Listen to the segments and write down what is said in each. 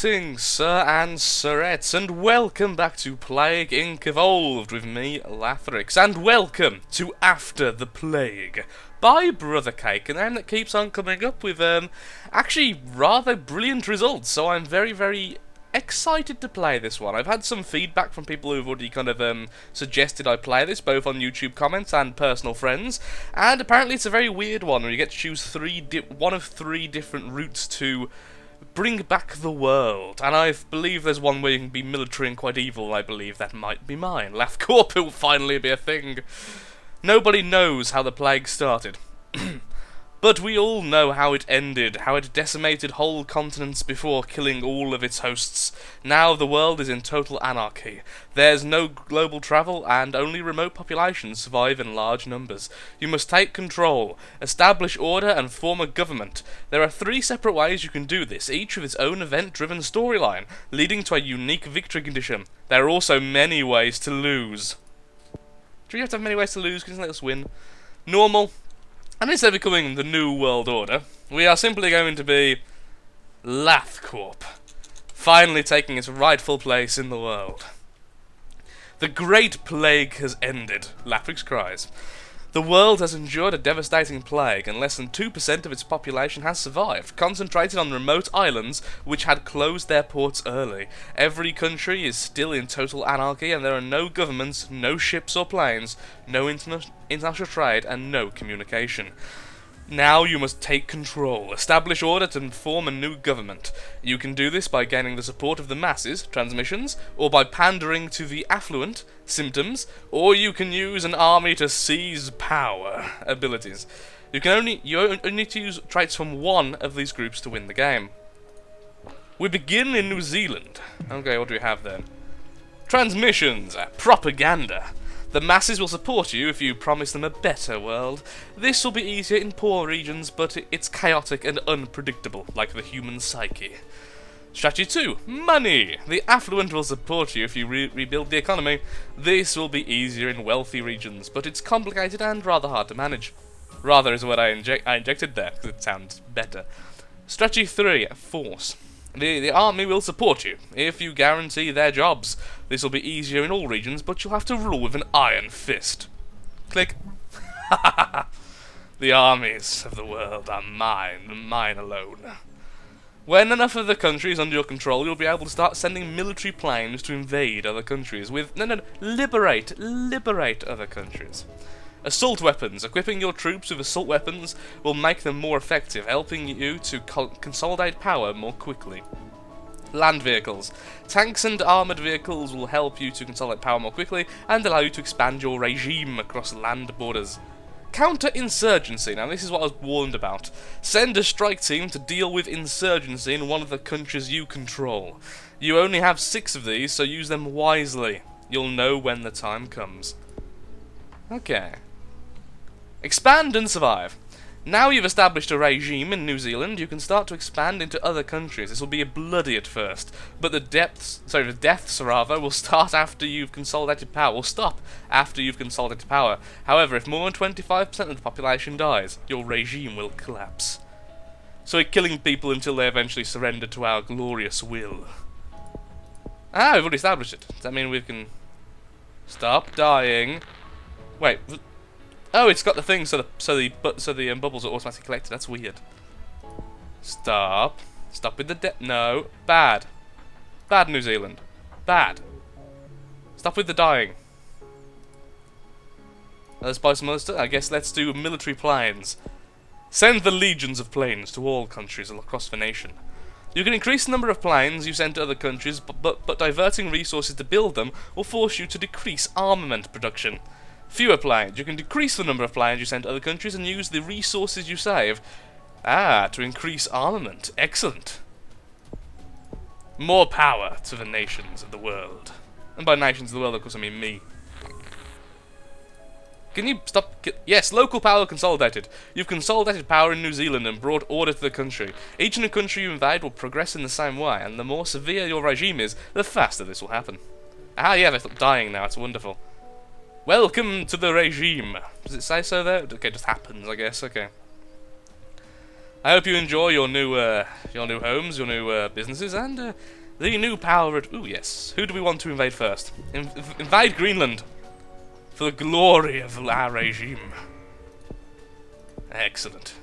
Greetings, sir and sirettes, and welcome back to Plague Inc. Evolved with me, Lathrix, and welcome to After the Plague by Brother Cake, a name that keeps on coming up with, actually rather brilliant results, so I'm very excited to play this one. I've had some feedback from people who've already kind of suggested I play this, both on YouTube comments and personal friends, and apparently it's a very weird one where you get to choose one of three different routes to bring back the world, and I believe there's one where you can be military and quite evil. I believe that might be mine. LAFCorp will finally be a thing. Nobody knows how the plague started. But we all know how it ended, how it decimated whole continents before killing all of its hosts. Now the world is in total anarchy. There's no global travel, and only remote populations survive in large numbers. You must take control, establish order, and form a government. There are 3 separate ways you can do this, each with its own event-driven storyline, leading to a unique victory condition. There are also many ways to lose. Do you have to have many ways to lose? Can you let us win? Normal. And instead of becoming the New World Order, we are simply going to be LAFCorp, finally taking its rightful place in the world. The Great Plague has ended, Lathrix cries. The world has endured a devastating plague, and less than 2% of its population has survived, concentrated on remote islands which had closed their ports early. Every country is still in total anarchy, and there are no governments, no ships or planes, no international trade, and no communication. Now you must take control, establish order and form a new government. You can do this by gaining the support of the masses, transmissions, or by pandering to the affluent, symptoms, or you can use an army to seize power, abilities. You only need to use traits from one of these groups to win the game. We begin in New Zealand. Okay, what do we have then? Transmissions, propaganda. The masses will support you if you promise them a better world. This will be easier in poor regions, but it's chaotic and unpredictable, like the human psyche. Strategy 2. Money. The affluent will support you if you rebuild the economy. This will be easier in wealthy regions, but it's complicated and rather hard to manage. Rather is what I injected there, because it sounds better. Strategy 3. Force. The army will support you if you guarantee their jobs. This will be easier in all regions, but you'll have to rule with an iron fist. Click. The armies of the world are mine alone. When enough of the country is under your control, you'll be able to start sending military planes to invade other countries liberate other countries. Assault weapons. Equipping your troops with assault weapons will make them more effective, helping you to consolidate power more quickly. Land vehicles. Tanks and armoured vehicles will help you to consolidate power more quickly and allow you to expand your regime across land borders. Counter-insurgency. Now this is what I was warned about. Send a strike team to deal with insurgency in one of the countries you control. You only have 6 of these, so use them wisely. You'll know when the time comes. Okay. Expand and survive. Now you've established a regime in New Zealand, you can start to expand into other countries. This will be bloody at first, but the deaths will start after you've consolidated power, or stop after you've consolidated power. However, if more than 25% of the population dies, your regime will collapse. So we're killing people until they eventually surrender to our glorious will. Ah, we've already established it. Does that mean we can stop dying? Wait. Oh, it's got the thing so the bubbles are automatically collected. That's weird. Stop. Stop with the no. Bad. Bad, New Zealand. Bad. Stop with the dying. Let's buy some other stuff. I guess let's do military planes. Send the legions of planes to all countries across the nation. You can increase the number of planes you send to other countries, but diverting resources to build them will force you to decrease armament production. Fewer planes. You can decrease the number of planes you send to other countries and use the resources you save. To increase armament. Excellent. More power to the nations of the world. And by nations of the world, of course, I mean me. Can you stop? Yes, local power consolidated. You've consolidated power in New Zealand and brought order to the country. Each new country you invade will progress in the same way, and the more severe your regime is, the faster this will happen. Yeah, they stop dying now. It's wonderful. Welcome to the regime. Does it say so there? Okay, it just happens, I guess. Okay. I hope you enjoy your new homes, your new businesses, and the new power. Ooh, yes. Who do we want to invade first? Invade Greenland for the glory of our regime. Excellent.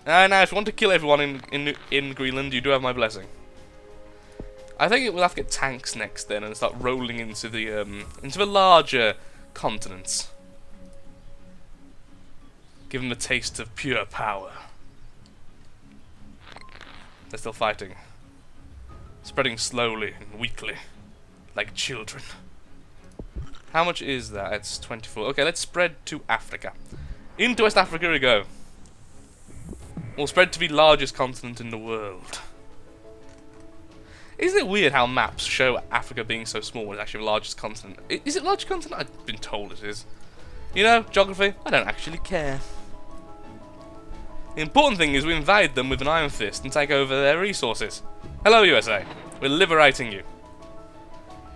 Now, if you want to kill everyone in Greenland, you do have my blessing. I think we'll have to get tanks next then, and start rolling into the larger continents. Give them a taste of pure power. They're still fighting. Spreading slowly and weakly. Like children. How much is that? It's 24. Okay, let's spread to Africa. Into West Africa we go. We'll spread to the largest continent in the world. Isn't it weird how maps show Africa being so small when it's actually the largest continent? Is it the largest continent? I've been told it is. You know, geography, I don't actually care. The important thing is we invade them with an iron fist and take over their resources. Hello, USA. We're liberating you.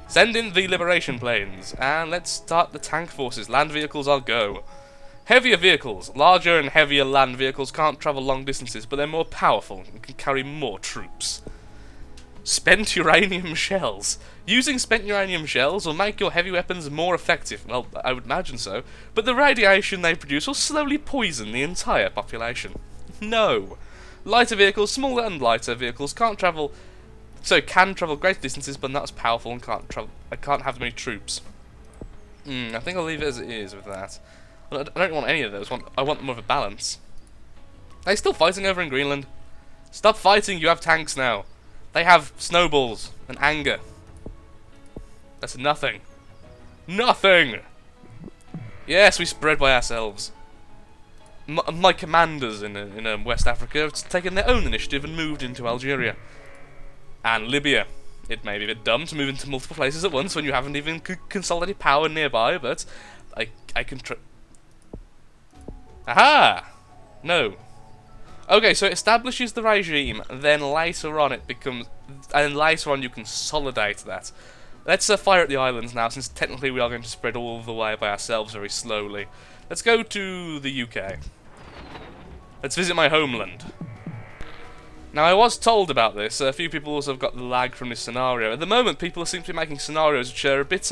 Send in the liberation planes, and let's start the tank forces. Land vehicles are go. Heavier vehicles. Larger and heavier land vehicles can't travel long distances, but they're more powerful and can carry more troops. Spent uranium shells. Using spent uranium shells will make your heavy weapons more effective. Well, I would imagine so. But the radiation they produce will slowly poison the entire population. No. Lighter vehicles, smaller and lighter vehicles can't travel... So can travel greater distances, but not as powerful and can't have as many troops. I think I'll leave it as it is with that. I don't want any of those. I want more of a balance. They're still fighting over in Greenland. Stop fighting, you have tanks now. They have snowballs and anger. That's nothing. Nothing! Yes, we spread by ourselves. My commanders in West Africa have taken their own initiative and moved into Algeria. And Libya. It may be a bit dumb to move into multiple places at once when you haven't even consolidated power nearby, but I can try. Aha! No. Okay, so it establishes the regime, then later on it becomes... And later on you consolidate that. Let's fire at the islands now, since technically we are going to spread all the way by ourselves very slowly. Let's go to the UK. Let's visit my homeland. Now, I was told about this. A few people also have got the lag from this scenario. At the moment, people seem to be making scenarios which are a bit,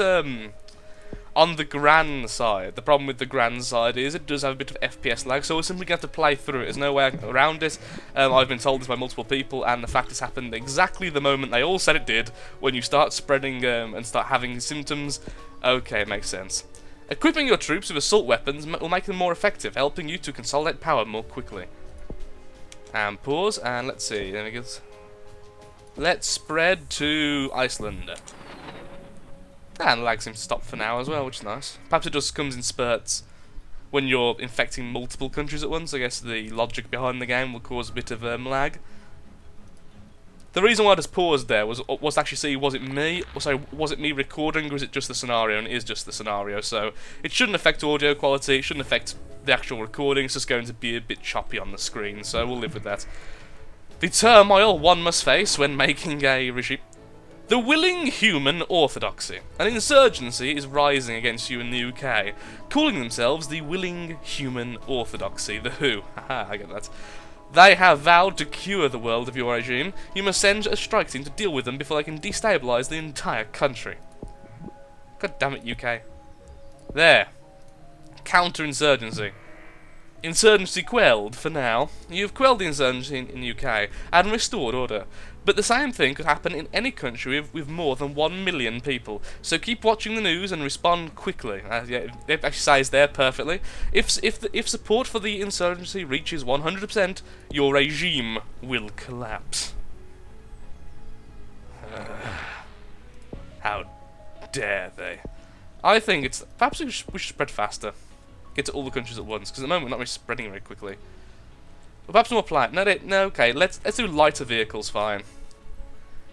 on the grand side. The problem with the grand side is it does have a bit of FPS lag, so we're simply going to have to play through it. There's no way around it. I've been told this by multiple people, and the fact it's happened exactly the moment they all said it did, when you start spreading and start having symptoms. Okay, it makes sense. Equipping your troops with assault weapons will make them more effective, helping you to consolidate power more quickly. And pause, and let's see. There we go. Let's spread to Iceland. And the lag seems to stop for now as well, which is nice. Perhaps it just comes in spurts when you're infecting multiple countries at once. I guess the logic behind the game will cause a bit of lag. The reason why I just paused there was to actually see, was it me recording, or is it just the scenario? And it is just the scenario, so it shouldn't affect audio quality, it shouldn't affect the actual recording, it's just going to be a bit choppy on the screen, so we'll live with that. The turmoil one must face when making a regime. The willing human orthodoxy. An insurgency is rising against you in the UK, calling themselves the willing human orthodoxy, the WHO. Haha, I get that. They have vowed to cure the world of your regime. You must send a strike team to deal with them before they can destabilise the entire country. God damn it, UK. There. Counter-insurgency. Insurgency quelled, for now. You've quelled the insurgency in UK and restored order. But the same thing could happen in any country with more than 1 million people. So keep watching the news and respond quickly. Yeah, it actually says there perfectly. If support for the insurgency reaches 100%, your regime will collapse. How dare they? I think it's... Perhaps we should spread faster. Get to all the countries at once, because at the moment we're not really spreading very quickly. But perhaps more planned. No, okay, let's do lighter vehicles, fine.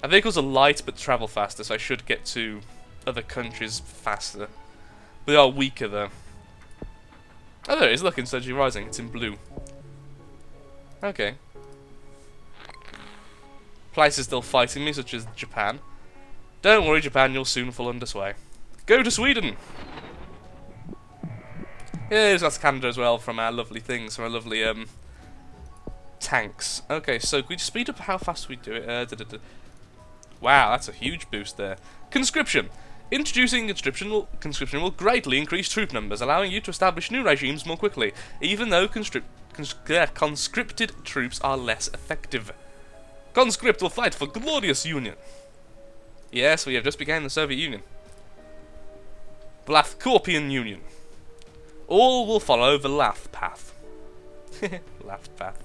Our vehicles are light but travel faster, so I should get to other countries faster. They are weaker though. Oh, there it is, look, Insurgency Rising, it's in blue. Okay. Places still fighting me, such as Japan. Don't worry, Japan, you'll soon fall under sway. Go to Sweden! Yeah, that's Canada as well, from our lovely things, from our lovely, tanks. Okay, so can we just speed up how fast we do it? Wow, that's a huge boost there. Conscription. Introducing conscription will greatly increase troop numbers, allowing you to establish new regimes more quickly, even though conscripted troops are less effective. Conscript will fight for glorious union. Yes, we have just begun the Soviet Union. Blathcorpian Union. All will follow the Lath path. Lath path.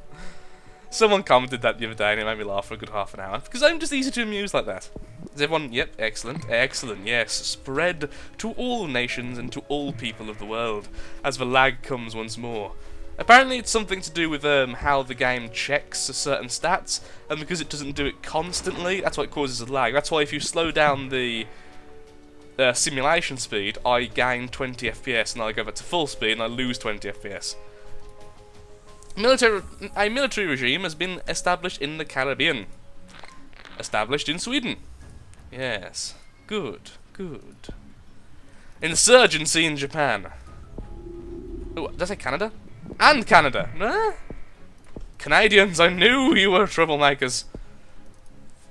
Someone commented that the other day and it made me laugh for a good half an hour, because I'm just easy to amuse like that. Is everyone, yep, excellent, excellent, yes, spread to all nations and to all people of the world, as the lag comes once more. Apparently it's something to do with how the game checks certain stats, and because it doesn't do it constantly, that's why it causes a lag. That's why if you slow down the simulation speed, I gain 20 FPS, and I go back to full speed and I lose 20 FPS. A military regime has been established in the Caribbean. Established in Sweden. Yes. Good. Good. Insurgency in Japan. Oh, did I say Canada? And Canada! Nah? Canadians, I knew you were troublemakers.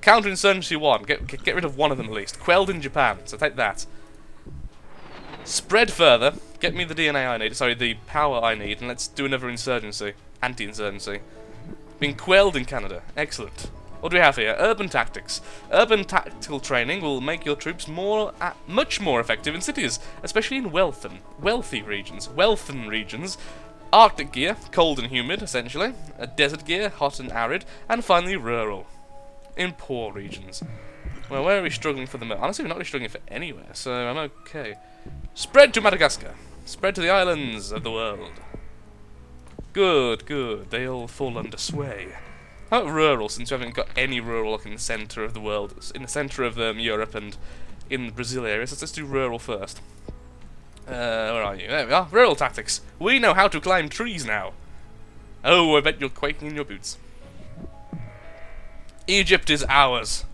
Counterinsurgency 1. Get rid of one of them at least. Quelled in Japan, so take that. Spread further. Get me the DNA I need. Sorry, the power I need, and let's do another insurgency. Anti-insurgency. Being quelled in Canada. Excellent. What do we have here? Urban tactics. Urban tactical training will make your troops much more effective in cities, especially in wealthy regions. Wealthen regions. Arctic gear, cold and humid, essentially. Desert gear, hot and arid. And finally, rural. In poor regions. Well, where are we struggling for the most? Honestly, we're not really struggling for anywhere, so I'm okay. Spread to Madagascar. Spread to the islands of the world. Good, good. They all fall under sway. How about rural, since we haven't got any rural like in the centre of the world, in the centre of Europe and in the Brazil area, so let's do rural first. Where are you? There we are. Rural tactics. We know how to climb trees now. Oh, I bet you're quaking in your boots. Egypt is ours.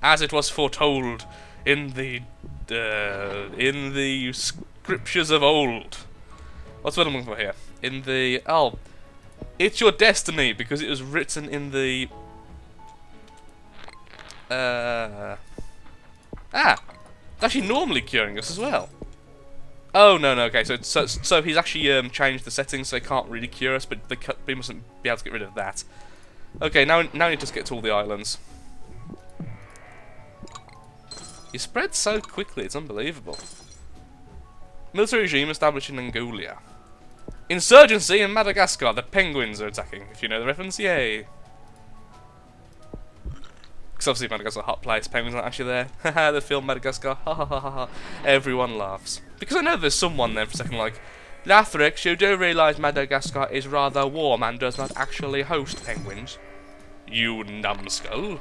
As it was foretold in the scriptures of old. What's what I'm looking for here? In the... Oh. It's your destiny, because it was written in the... It's actually normally curing us as well. Oh, no, okay, so he's actually changed the settings so they can't really cure us, but they mustn't be able to get rid of that. Okay, now we need to just get to all the islands. You spread so quickly, it's unbelievable. Military regime established in Angola. Insurgency in Madagascar. The penguins are attacking. If you know the reference, yay. Because obviously Madagascar is a hot place. Penguins aren't actually there. Haha, the film Madagascar. Ha ha ha ha ha. Everyone laughs. Because I know there's someone there for a second like, Lathrix, you do realise Madagascar is rather warm and does not actually host penguins. You numbskull.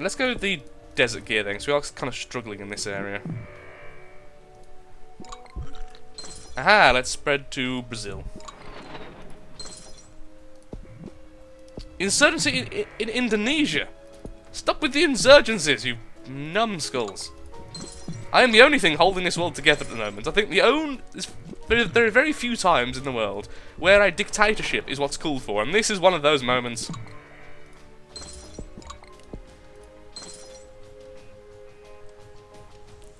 Let's go with the desert gear then, because we are kind of struggling in this area. Aha, let's spread to Brazil. Insurgency in Indonesia. Stop with the insurgencies, you numbskulls. I am the only thing holding this world together at the moment. I think there are very few times in the world where a dictatorship is what's called for, and this is one of those moments.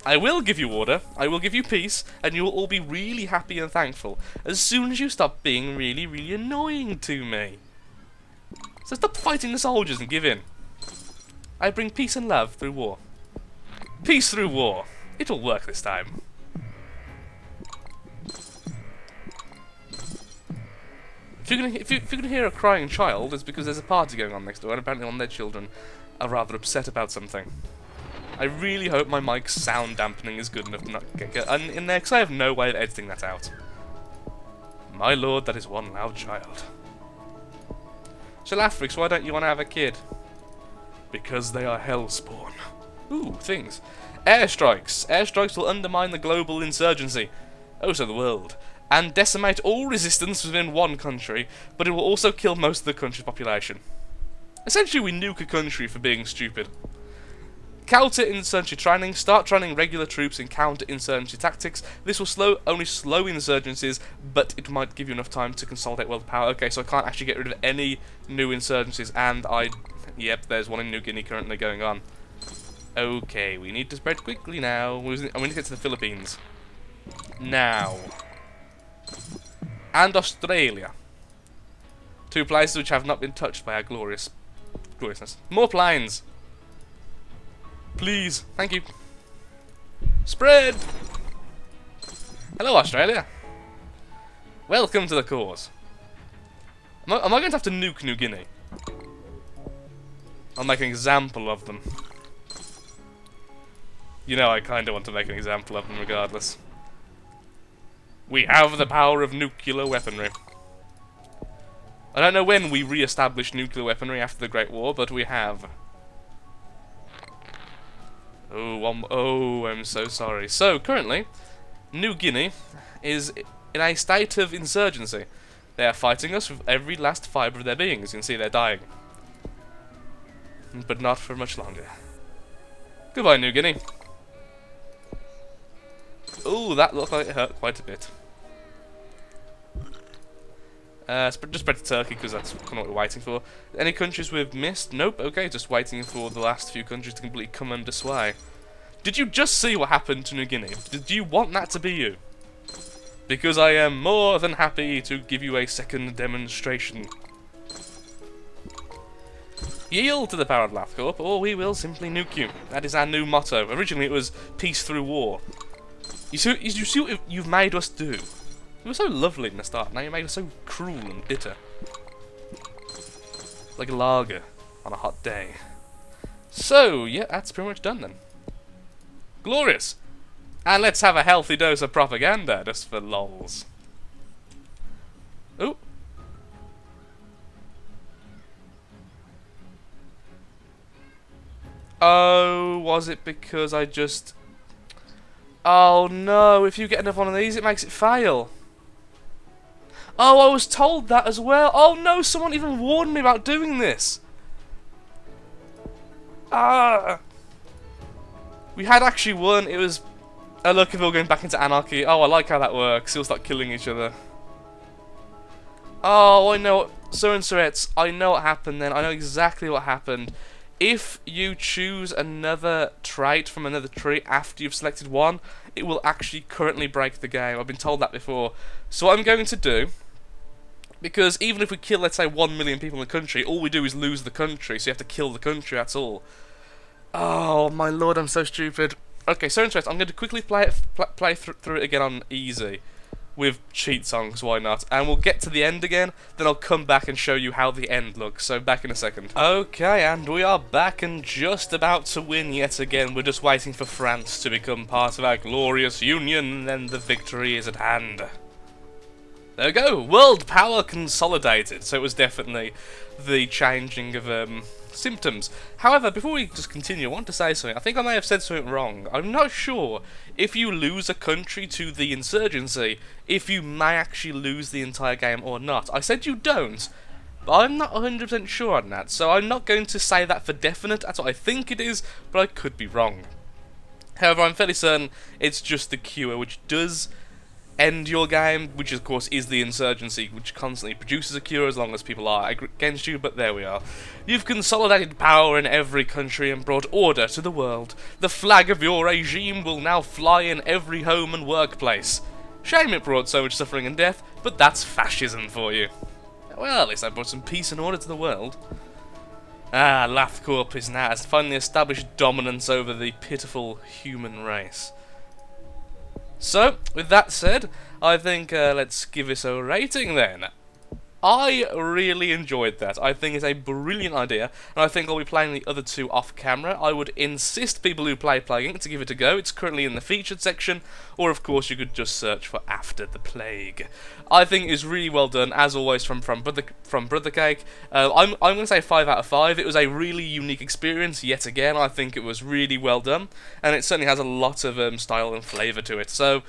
I will give you order, I will give you peace, and you will all be really happy and thankful as soon as you stop being really, really annoying to me. So stop fighting the soldiers and give in. I bring peace and love through war. Peace through war. It'll work this time. If you're gonna hear a crying child, it's because there's a party going on next door, and apparently one of their children are rather upset about something. I really hope my mic's sound dampening is good enough to not get in there, because I have no way of editing that out. My lord, that is one loud child. So Lathrix, why don't you want to have a kid? Because they are hellspawn. Ooh, things. Airstrikes. Airstrikes will undermine the global insurgency. Oh, so the world. And decimate all resistance within one country, but it will also kill most of the country's population. Essentially, we nuke a country for being stupid. Counter-insurgency training. Start training regular troops in counter-insurgency tactics. This will only slow insurgencies, but it might give you enough time to consolidate world power. Okay, so I can't actually get rid of any new insurgencies, and yep, there's one in New Guinea currently going on. Okay, we need to spread quickly now. We need to get to the Philippines. Now. And Australia. Two places which have not been touched by our gloriousness. More planes! Please, thank you. Spread! Hello, Australia. Welcome to the cause. Am I going to have to nuke New Guinea? I'll make an example of them. You know I kinda want to make an example of them regardless. We have the power of nuclear weaponry. I don't know when we re-established nuclear weaponry after the Great War, but we have. Oh, I'm so sorry. So, currently, New Guinea is in a state of insurgency. They are fighting us with every last fibre of their being. As you can see, they're dying. But not for much longer. Goodbye, New Guinea. Ooh, that looked like it hurt quite a bit. Just spread to Turkey, because that's kind of what we're waiting for. Any countries we've missed? Nope, okay, just waiting for the last few countries to completely come under sway. Did you just see what happened to New Guinea? Did you want that to be you? Because I am more than happy to give you a second demonstration. Yield to the power of Lathrix, or we will simply nuke you. That is our new motto. Originally it was peace through war. You see what you've made us do? We were so lovely in the start, now you made us so cruel and bitter. Like a lager on a hot day. So, yeah, that's pretty much done then. Glorious! And let's have a healthy dose of propaganda, just for lols. Ooh. Oh, was it because I just... Oh no, if you get enough one of these, it makes it fail. Oh, I was told that as well. Oh no, someone even warned me about doing this. Ah. We had actually won. It was... Oh, look, if we're going back into anarchy. Oh, I like how that works. We'll start killing each other. Oh, I know. So and Surets, I know what happened then. I know exactly what happened. If you choose another trait from another tree after you've selected one, it will actually currently break the game. I've been told that before. So what I'm going to do, because even if we kill, let's say, 1 million people in the country, all we do is lose the country, so you have to kill the country, that's all. Oh, my lord, I'm so stupid. Okay, so interesting. I'm going to quickly play through it again on easy. With cheat songs, why not? And we'll get to the end again, then I'll come back and show you how the end looks. So back in a second. Okay, and we are back and just about to win yet again. We're just waiting for France to become part of our glorious union, and then the victory is at hand. There we go, world power consolidated. So it was definitely the changing of symptoms. However, before we just continue, I want to say something. I think I may have said something wrong. I'm not sure if you lose a country to the insurgency, if you may actually lose the entire game or not. I said you don't, but I'm not 100% sure on that, so I'm not going to say that for definite. That's what I think it is, but I could be wrong. However, I'm fairly certain it's just the cure, which does end your game, which of course is the insurgency, which constantly produces a cure as long as people are against you, but there we are. You've consolidated power in every country and brought order to the world. The flag of your regime will now fly in every home and workplace. Shame it brought so much suffering and death, but that's fascism for you. Well, at least I brought some peace and order to the world. Ah, Lathrix has finally established dominance over the pitiful human race. So, with that said, I think let's give this a rating then. I really enjoyed that. I think it's a brilliant idea, and I think I'll be playing the other two off camera. I would insist people who play Plague Inc. to give it a go. It's currently in the featured section, or of course you could just search for After the Plague. I think it's really well done, as always, from Brother Cake. I'm going to say 5 out of 5. It was a really unique experience, yet again. I think it was really well done, and it certainly has a lot of style and flavour to it. So,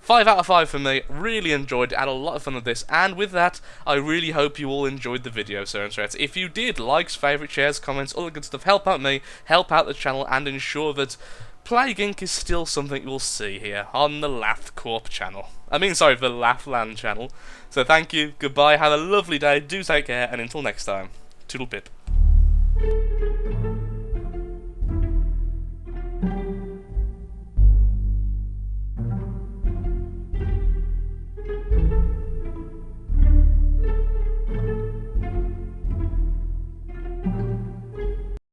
5 out of 5 for me. Really enjoyed it, had a lot of fun with this, and with that, I really hope you all enjoyed the video, sir and Sir. If you did, likes, favourite, shares, comments, all the good stuff, help out me, help out the channel, and ensure that Plague Inc. is still something you'll see here on the Lathrix channel. Sorry, the Lathland channel. So thank you, goodbye, have a lovely day, do take care, and until next time, toodle pip.